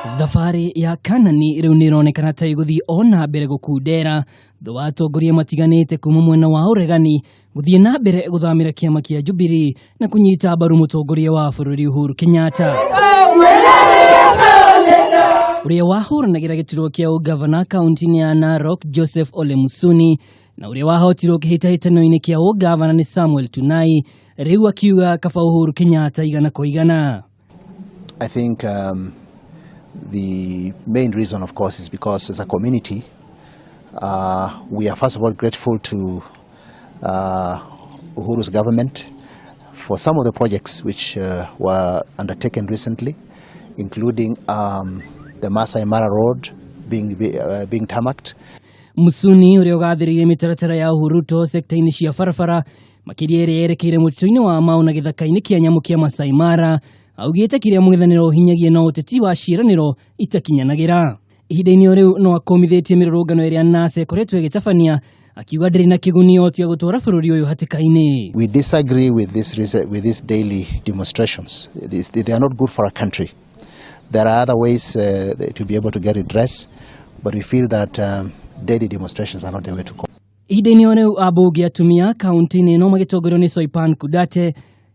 Thabarĩ ya Kanani rĩu nĩronekana ta ĩgũthiĩ ona mbere gũkundera thutha wa atongoria matiganĩte kuma mwena wa ũregani gũthiĩ na mbere gũthamĩra kĩama kĩa Jubilee na kũnyita mbaru mũtongoria wa bũrũri Uhuru Kenyatta. Uria wahuranagira giturwa kĩa ungavana kaunti-ini ya Narok Joseph Ole Musuni na uria wahotirwo kĩhĩtahĩtano-inĩ kĩa ungavana ni Samuel Tunai rĩu akiuga kaba Uhuru Kenyatta igana kwa igana. I think the main reason, of course, is because as a community, we are first of all grateful to Uhuru's government for some of the projects which were undertaken recently, including the Masai Mara Road being tarmacked. Musuni uria ugathĩrĩirie mĩtaratara ya Uhuruto sekta-inĩ cia barabara makĩria ĩrĩa yerekeire mũtitũ-inĩ wa Mau na gĩthaka-inĩ kĩa nyamũ kĩa Masai Mara augĩte kĩrĩa mung'ethaniro hinyagia na ũteti wa ciĩranĩro itakinyanagira. Ihinda-inĩ rĩu no akomithĩtie mĩrũrũngano ĩrĩa NASA ĩkoretwo ĩgĩtabania akiuga ndĩrĩ na kĩguni tia gũtwara bũrũri ũyũ hatĩka-inĩ. We disagree with these daily demonstrations. They are not good for our country. There are other ways to be able to get redress, but we feel that daily demonstrations are not the way to go. Ihinda-inĩ rĩu ambunge atumia kaunti-inĩ no magĩtongorio nĩ Soipan Kudate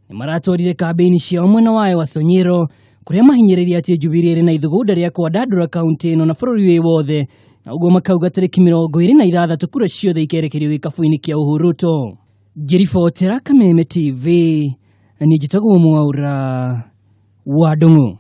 nĩ maratwarire kambĩini ciao mwena wayo wa Sonyero kũrĩa mahinyĩrĩirie atĩ Jubilee ĩrĩ na ithugunda rĩa kwandandũra kaunti ĩno na bũrũri wĩ wothe na ũguo makauga tarĩki 26 kura ciothe ikerekerio gĩkabu-inĩ kĩa Uhuruto. Ngĩribotera Kameme TV, niĩ njĩtagwo Mwaura wa Ndung'u.